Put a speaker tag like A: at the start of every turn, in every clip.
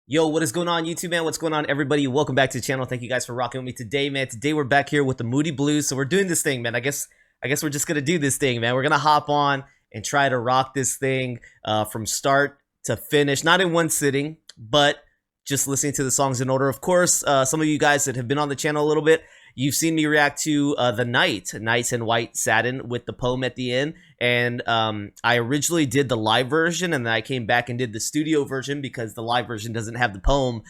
A: Yo, what is going on, YouTube, man? What's going on, everybody? Welcome back to the channel. Thank you guys for rocking with me today, man. Today we're back here with the Moody Blues. So we're doing this thing, man. I guess we're just gonna do this thing, man. We're gonna hop on and try to rock this thing from start to finish. Not in one sitting, but just listening to the songs in order. Of course, some of you guys that have been on the channel a little bit, you've seen me react to the Nights in White Satin with the poem at the end. And I originally did the live version, and then I came back and did the studio version because the live version doesn't have the poem.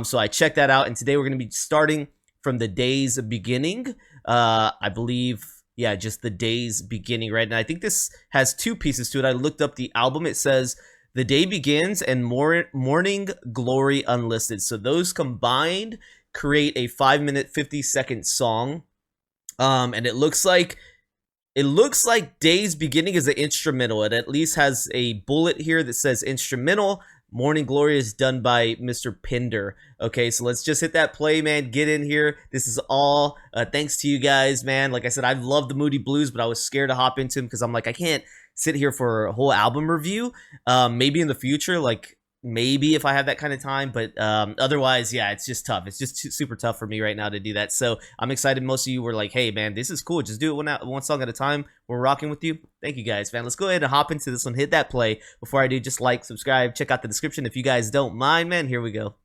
A: So I checked that out, and today we're going to be starting from the day's beginning. I believe, yeah, just the day's beginning, right? And I think this has two pieces to it. I looked up the album. It says The Day Begins and Morning Glory Unlisted. So those combined create a 5-minute 50-second song, and it looks like Day's Beginning is an instrumental. It at least has a bullet here that says instrumental. Morning Glory is done by Mr. Pinder. Okay, so let's just hit that play, man. Get in here. This is all thanks to you guys, man. Like I said, I love the Moody Blues, but I was scared to hop into them because I'm like, I can't sit here for a whole album review. Maybe in the future, like maybe if I have that kind of time, but otherwise, yeah, it's just tough. It's just super tough for me right now to do that. So I'm excited. Most of you were like, hey, man, this is cool. Just do it one song at a time. We're rocking with you. Thank you guys, man. Let's go ahead and hop into this one. Hit that play. Before I do, just like, subscribe, check out the description if you guys don't mind, man. Here we go.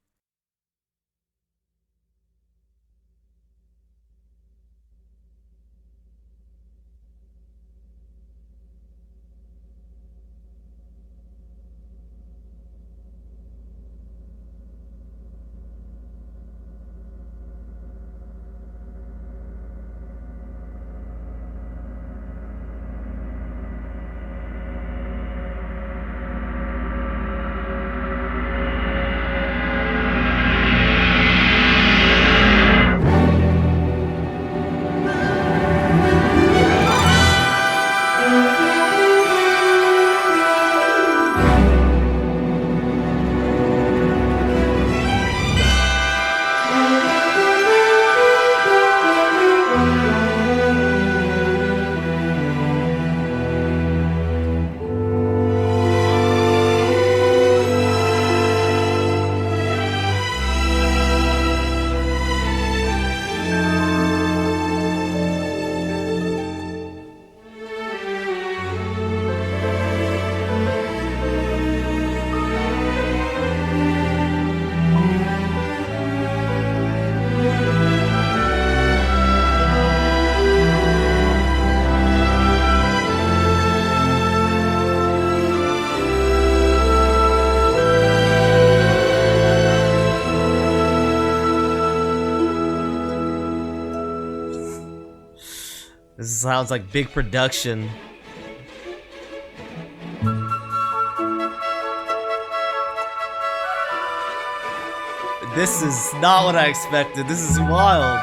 A: This sounds like big production. This is not what I expected. This is wild.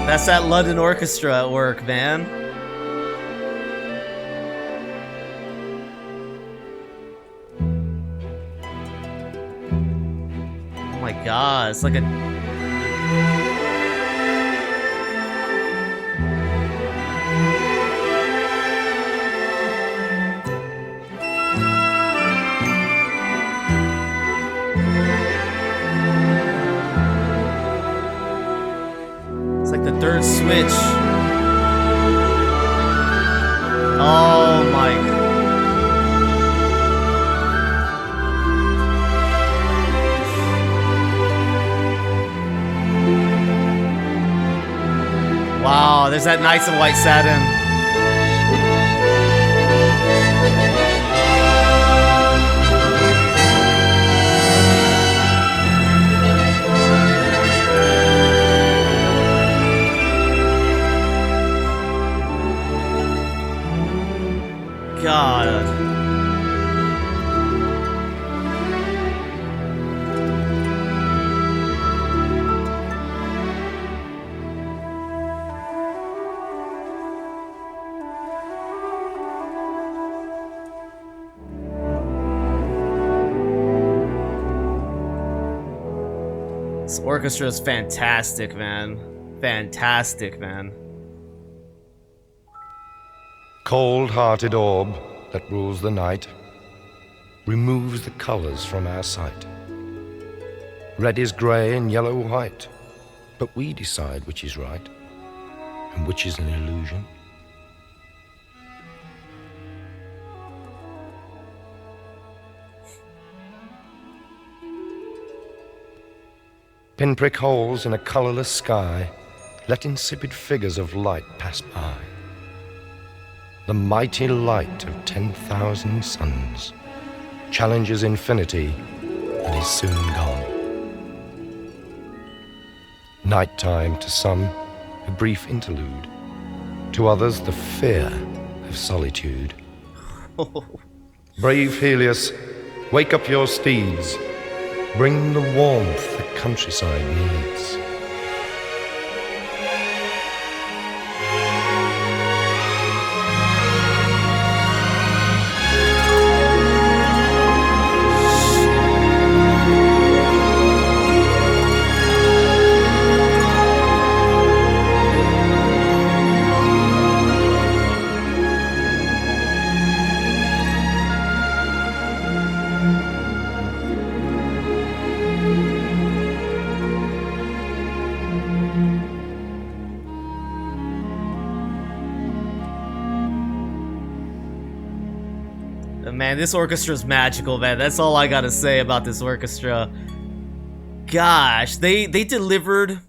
A: That's that London Orchestra at work, man. Oh my god, it's like a... the third switch. Oh my god. Wow, there's that Nights in White Satin. This orchestra is fantastic, man. Fantastic, man.
B: Cold-hearted orb that rules the night removes the colors from our sight. Red is gray and yellow white, but we decide which is right and which is an illusion. Pinprick holes in a colorless sky let insipid figures of light pass by. The mighty light of 10,000 suns challenges infinity and is soon gone. Nighttime to some, a brief interlude. To others, the fear of solitude. Brave Helios, wake up your steeds. Bring the warmth the countryside needs.
A: Man, this orchestra is magical, man. That's all I gotta say about this orchestra. Gosh, they delivered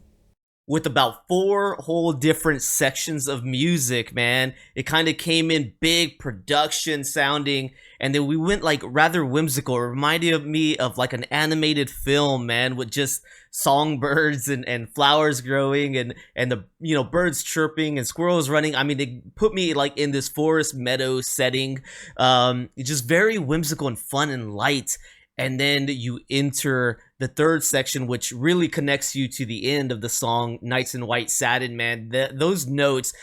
A: with about 4 whole different sections of music, man. It kind of came in big production sounding, and then we went like rather whimsical. It reminded me of like an animated film, man, with just songbirds and flowers growing and the, you know, birds chirping and squirrels running. I mean, they put me like in this forest meadow setting. It's just very whimsical and fun and light. And then you enter the third section, which really connects you to the end of the song, Knights in White Satin, man. Those notes,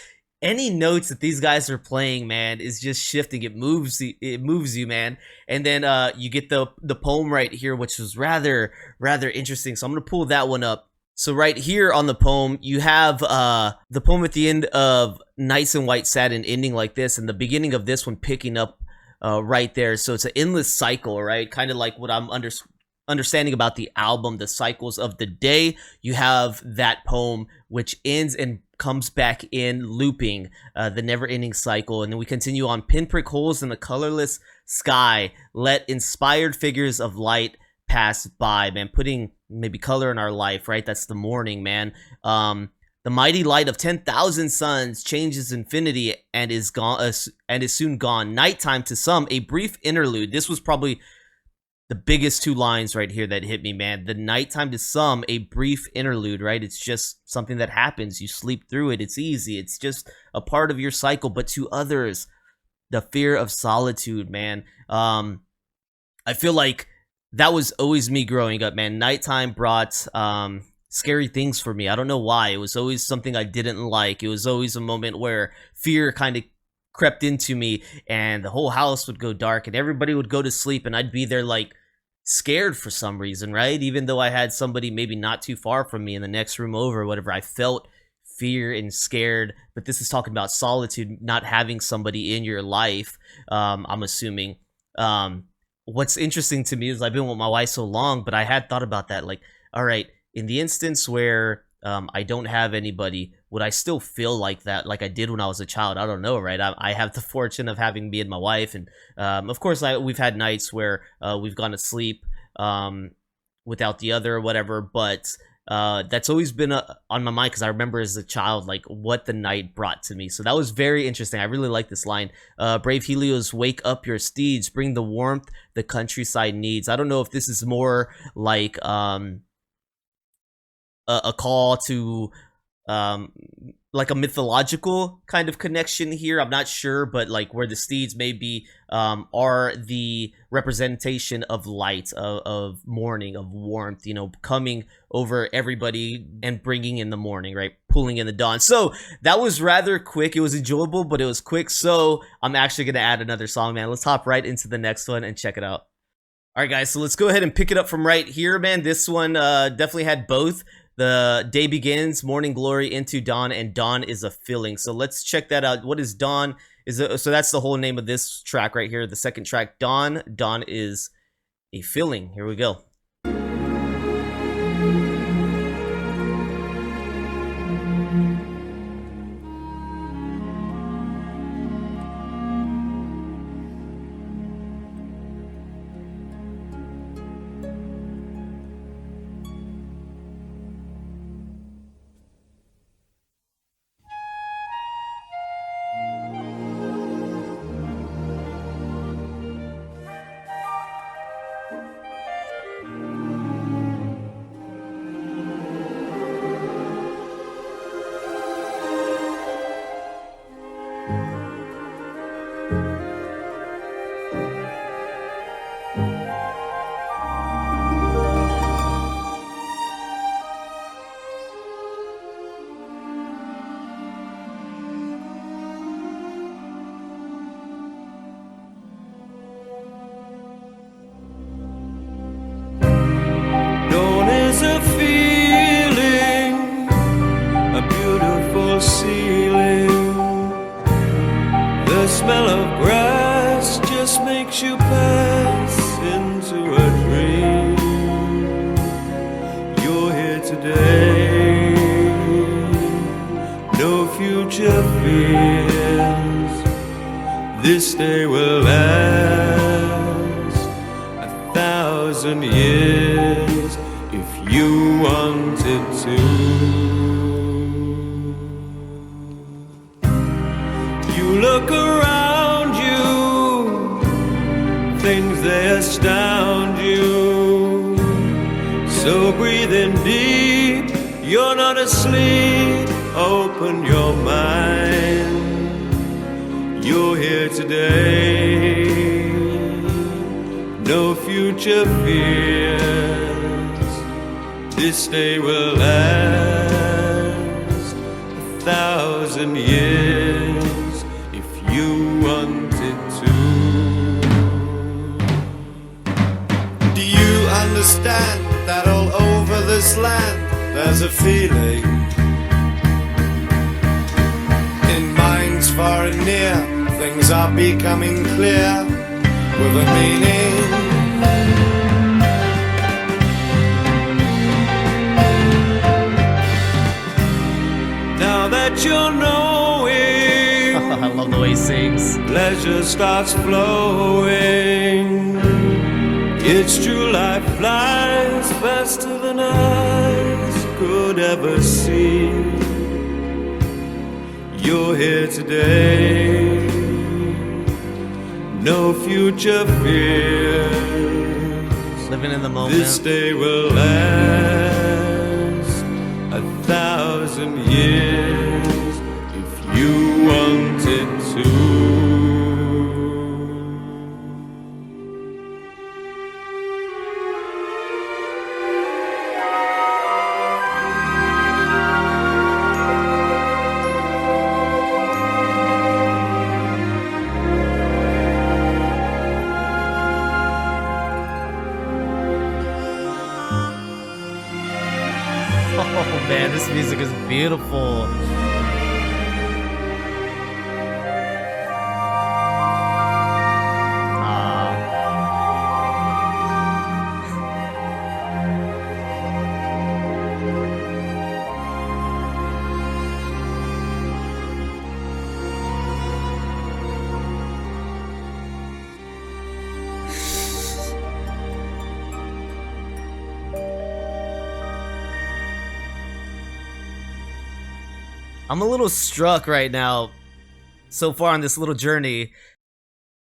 A: any notes that these guys are playing, man, is just shifting. It moves you, man. And then you get the poem right here, which was rather interesting. So I'm going to pull that one up. So right here on the poem, you have the poem at the end of Knights in White Satin ending like this, and the beginning of this one picking up right there. So it's an endless cycle, right? Kind of like what I'm understanding about the album, the cycles of the day. You have that poem which ends and comes back in looping, the never-ending cycle. And then we continue on. Pinprick holes in the colorless sky, let inspired figures of light pass by, man. Putting maybe color in our life, right? That's the morning, man. The mighty light of 10,000 suns changes infinity and is gone, and is soon gone. Nighttime to some, a brief interlude. This was probably the biggest 2 lines right here that hit me, man. The nighttime to some, a brief interlude, right? It's just something that happens. You sleep through it. It's easy. It's just a part of your cycle. But to others, the fear of solitude, man. I feel like that was always me growing up, man. Nighttime brought scary things for me. I don't know why. It was always something I didn't like. It was always a moment where fear kind of crept into me, and the whole house would go dark and everybody would go to sleep, and I'd be there like scared for some reason, right? Even though I had somebody maybe not too far from me in the next room over or whatever, I felt fear and scared. But this is talking about solitude, not having somebody in your life. I'm assuming. What's interesting to me is I've been with my wife so long, but I had thought about that. Like, all right, in the instance where I don't have anybody, would I still feel like that, like I did when I was a child? I don't know, right? I have the fortune of having me and my wife, and of course, we've had nights where we've gone to sleep without the other or whatever, but that's always been on my mind because I remember as a child, like, what the night brought to me. So that was very interesting. I really like this line. Brave Helios, wake up your steeds, bring the warmth the countryside needs. I don't know if this is more like a call to like a mythological kind of connection here. I'm not sure, but like where the steeds maybe are the representation of light, of morning, of warmth, you know, coming over everybody and bringing in the morning, right? Pulling in the dawn. So that was rather quick. It was enjoyable, but it was quick. So I'm actually going to add another song, man. Let's hop right into the next one and check it out. All right, guys, so let's go ahead and pick it up from right here, man. This one definitely had both. The day begins, morning glory into dawn, and dawn is a feeling. So let's check that out. What is dawn? So that's the whole name of this track right here. The second track, dawn. Dawn is a feeling. Here we go.
C: The smell of grass just makes you pass into a dream. You're here today, no future fears. This day will last 1,000 years if you wanted to. Look around you, things they astound you. So breathe in deep, you're not asleep. Open your mind, you're here today. No future fears. This day will last 1,000 years. You wanted to.
D: Do you understand that all over this land there's a feeling in minds far and near, things are becoming clear with a meaning.
C: Now that you're knowing,
A: I love the way he sings.
C: Pleasure starts flowing. It's true, life flies faster than eyes could ever see. You're here today, no future fears.
A: Living in the moment.
C: This day will last 1,000 years if you wanted to.
A: Oh man, this music is beautiful. I'm a little struck right now, so far on this little journey,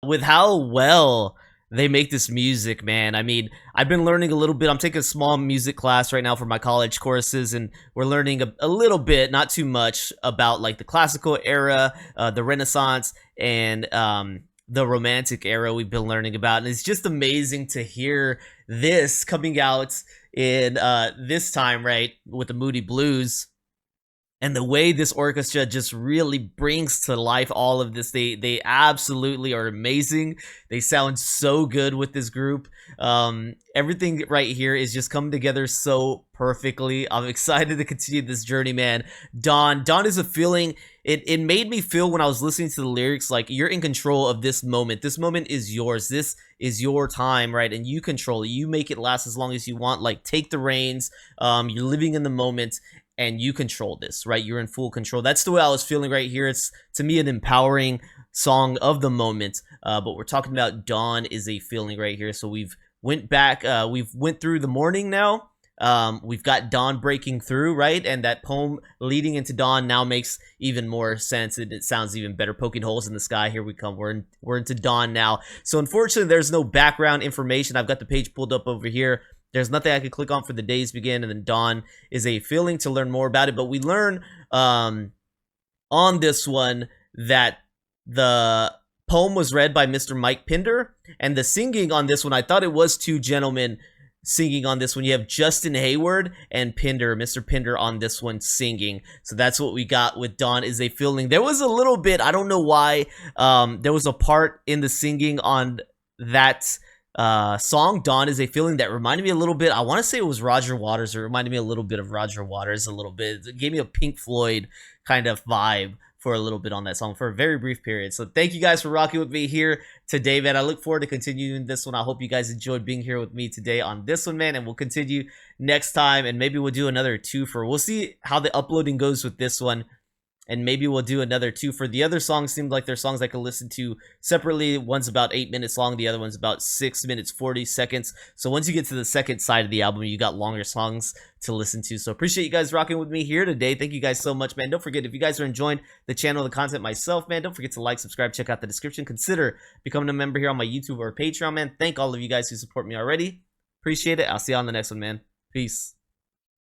A: with how well they make this music, man. I mean, I've been learning a little bit. I'm taking a small music class right now for my college courses, and we're learning a little bit, not too much, about like the classical era, the Renaissance, and the Romantic era we've been learning about. And it's just amazing to hear this coming out in this time, right, with the Moody Blues. And the way this orchestra just really brings to life all of this, they absolutely are amazing. They sound so good with this group. Everything right here is just coming together so perfectly. I'm excited to continue this journey, man. Dawn is a feeling. It made me feel when I was listening to the lyrics like you're in control of this moment. This moment is yours. This is your time, right? And you control it. You make it last as long as you want. Like, take the reins. You're living in the moment. And you control this, right? You're in full control. That's the way I was feeling right here. It's, to me, an empowering song of the moment. But we're talking about Dawn is a feeling right here. So we've went back. We've went through the morning now. We've got dawn breaking through, right? And that poem leading into dawn now makes even more sense. It sounds even better. Poking holes in the sky. Here we come. We're into dawn now. So unfortunately, there's no background information. I've got the page pulled up over here. There's nothing I could click on for the days begin, and then dawn is a feeling to learn more about it. But we learn on this one that the poem was read by Mr. Mike Pinder, and the singing on this one, I thought it was two gentlemen singing on this one. You have Justin Hayward and Pinder, Mr. Pinder on this one singing. So that's what we got with Dawn is a feeling. There was a little bit, I don't know why, there was a part in the singing on that song Dawn is a feeling that reminded me a little bit. I want to say it was Roger Waters. It reminded me a little bit of Roger Waters, a little bit. It gave me a Pink Floyd kind of vibe for a little bit on that song for a very brief period. So thank you guys for rocking with me here today, man. I look forward to continuing this one. I hope you guys enjoyed being here with me today on this one, man, and we'll continue next time, and maybe we'll do another twofer. We'll see how the uploading goes with this one, and maybe we'll do another twofer. The other songs seemed like they're songs I could listen to separately. One's about 8 minutes long. The other one's about 6 minutes, 40 seconds. So once you get to the second side of the album, you got longer songs to listen to. So appreciate you guys rocking with me here today. Thank you guys so much, man. Don't forget, if you guys are enjoying the channel, the content myself, man, don't forget to like, subscribe, check out the description. Consider becoming a member here on my YouTube or Patreon, man. Thank all of you guys who support me already. Appreciate it. I'll see you on the next one, man. Peace.